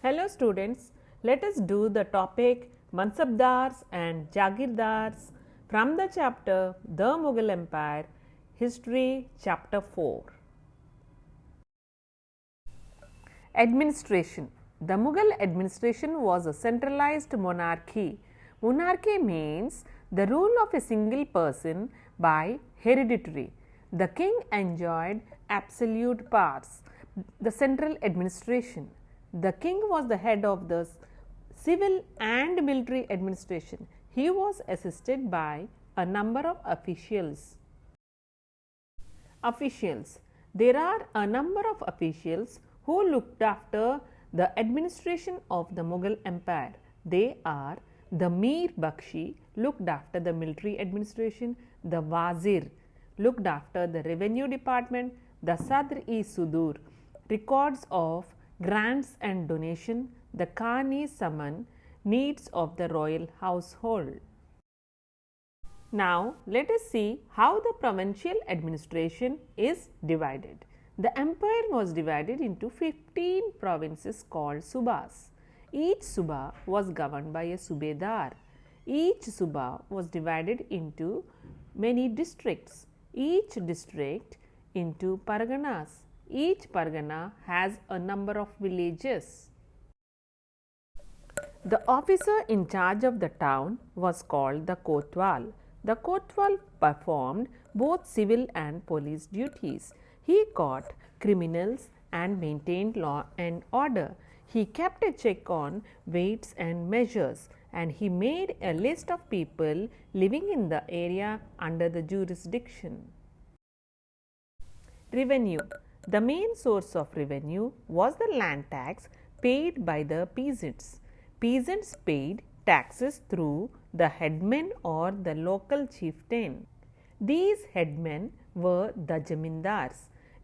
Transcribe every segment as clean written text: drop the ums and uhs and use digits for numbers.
Hello students, let us do the topic mansabdars and jagirdars from the chapter The Mughal Empire, History, chapter 4. Administration. The Mughal administration was a centralized monarchy. Monarchy means the rule of a single person by hereditary. The king enjoyed absolute powers. The central administration. The king was the head of the civil and military administration. He was assisted by a number of officials. There are a number of officials who looked after the administration of the Mughal Empire. They are the Mir Bakshi looked after the military administration, the Wazir looked after the revenue department, the Sadr-e-Sudur records of grants and donation, the Khan-e-Saman needs of the royal household. Now, let us see how the provincial administration is divided. The empire was divided into 15 provinces called subas. Each suba was governed by a subedar. Each suba was divided into many districts. Each district into parganas. Each pargana has a number of villages. The officer in charge of the town was called the Kotwal. The Kotwal performed both civil and police duties. He caught criminals and maintained law and order. He kept a check on weights and measures, and he made a list of people living in the area under the jurisdiction. Revenue. The main source of revenue was the land tax paid by the peasants. Peasants paid taxes through the headmen or the local chieftain. These headmen were the jamindars.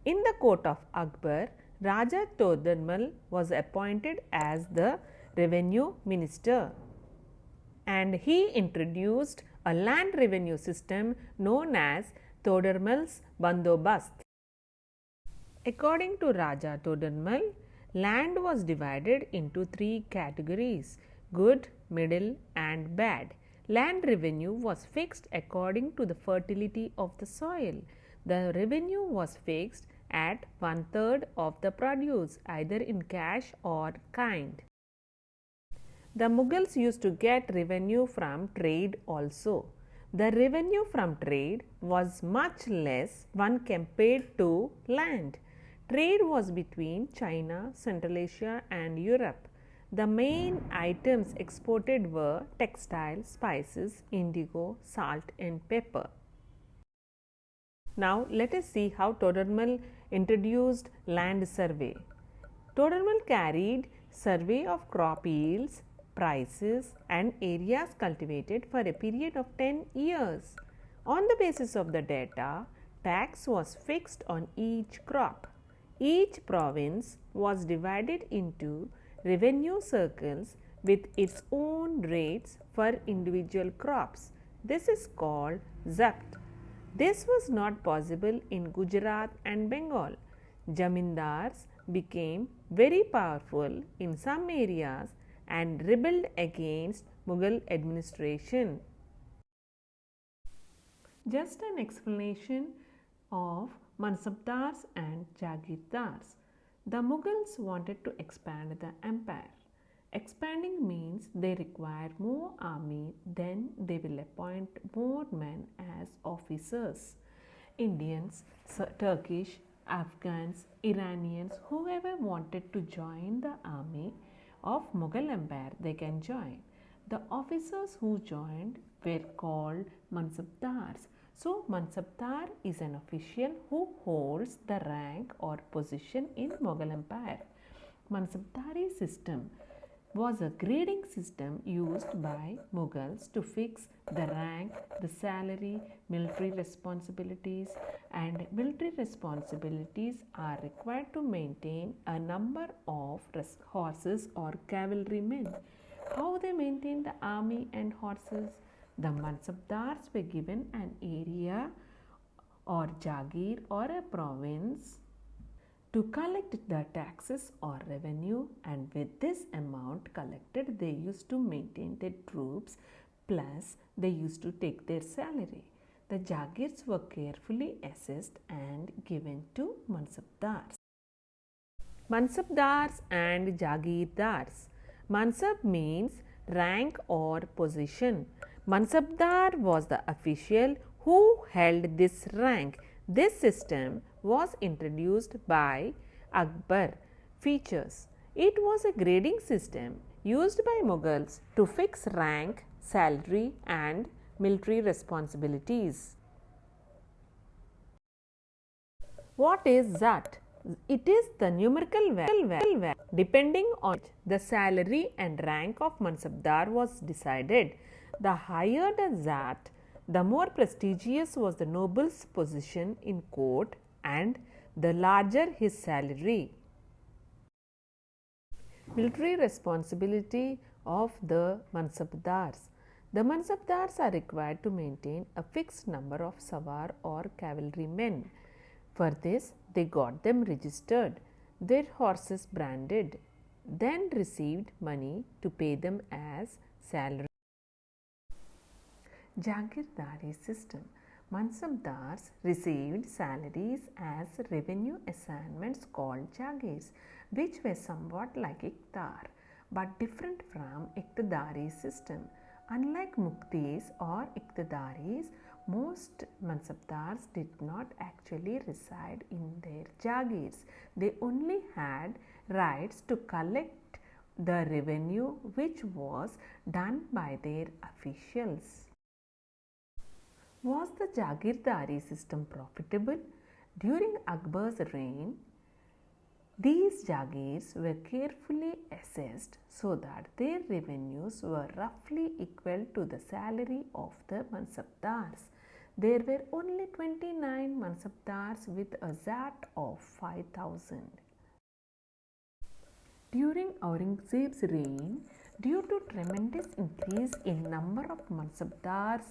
In the court of Akbar, Raja Todarmal was appointed as the revenue minister, and he introduced a land revenue system known as Todarmal's Bandobast. According to Raja Todarmal, land was divided into three categories: good, middle, and bad. Land revenue was fixed according to the fertility of the soil. The revenue was fixed at 1/3 of the produce, either in cash or kind. The Mughals used to get revenue from trade also. The revenue from trade was much less when compared to land. Trade was between China, Central Asia, and Europe. The main items exported were textiles, spices, indigo, salt, and pepper. Now, let us see how Todarmal introduced land survey. Todarmal carried survey of crop yields, prices, and areas cultivated for a period of 10 years. On the basis of the data, tax was fixed on each crop. Each province was divided into revenue circles with its own rates for individual crops. This is called zabt. This was not possible in Gujarat and Bengal. Jamindars became very powerful in some areas and rebelled against Mughal administration. Just an explanation of mansabdars and jagirdars. The Mughals wanted to expand the empire. Expanding means they require more army, then they will appoint more men as officers. Indians, Turkish, Afghans, Iranians, whoever wanted to join the army of Mughal Empire, they can join. The officers who joined were called mansabdars. So, mansabdar is an official who holds the rank or position in Mughal Empire. Mansabdari system was a grading system used by Mughals to fix the rank, the salary, military responsibilities, and military responsibilities are required to maintain a number of horses or cavalrymen. How they maintain the army and horses? The mansabdars were given an area or jagir or a province to collect the taxes or revenue, and with this amount collected they used to maintain their troops, plus they used to take their salary. The jagirs were carefully assessed and given to mansabdars. Mansabdars and jagirdars. Mansab means rank or position. Mansabdar was the official who held this rank. This system was introduced by Akbar. Features: it was a grading system used by Mughals to fix rank, salary, and military responsibilities. What is Zat? It is the numerical value depending on which the salary and rank of mansabdar was decided. The higher the Zat, the more prestigious was the noble's position in court and the larger his salary. Military responsibility of the mansabdars. The mansabdars are required to maintain a fixed number of sawar or cavalrymen. For this, they got them registered, their horses branded, then received money to pay them as salary. Jagirdari system. Mansabdars received salaries as revenue assignments called jagirs, which were somewhat like iqtar but different from iqtidari system. Unlike muktis or iqtidaris, most mansabdars did not actually reside in their jagirs. They only had rights to collect the revenue, which was done by their officials. Was the jagirdari system profitable? During Akbar's reign, these jagirs were carefully assessed so that their revenues were roughly equal to the salary of the mansabdars. There were only 29 mansabdars with a Zat of 5,000. During Aurangzeb's reign, due to tremendous increase in number of mansabdars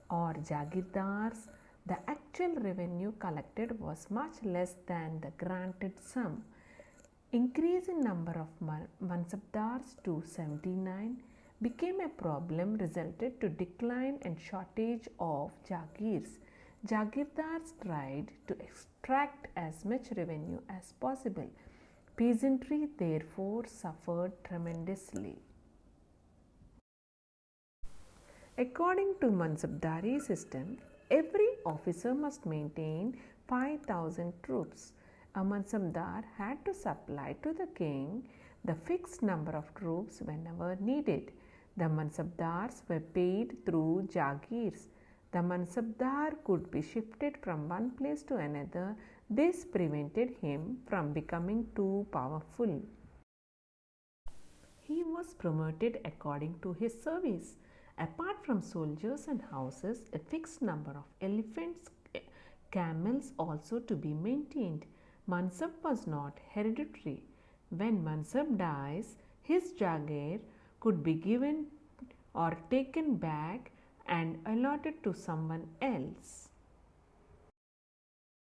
or jagirdars, the actual revenue collected was much less than the granted sum. Increase in number of mansabdars to 79 became a problem, resulted to decline and shortage of jagirs. Jagirdars tried to extract as much revenue as possible. Peasantry therefore suffered tremendously. According to mansabdari system, every officer must maintain 5,000 troops. A mansabdar had to supply to the king the fixed number of troops whenever needed. The mansabdars were paid through jagirs. The mansabdar could be shifted from one place to another. This prevented him from becoming too powerful. He was promoted according to his service. Apart from soldiers and houses, a fixed number of elephants, camels also to be maintained. Mansab was not hereditary. When Mansab dies, his jagir could be given or taken back and allotted to someone else.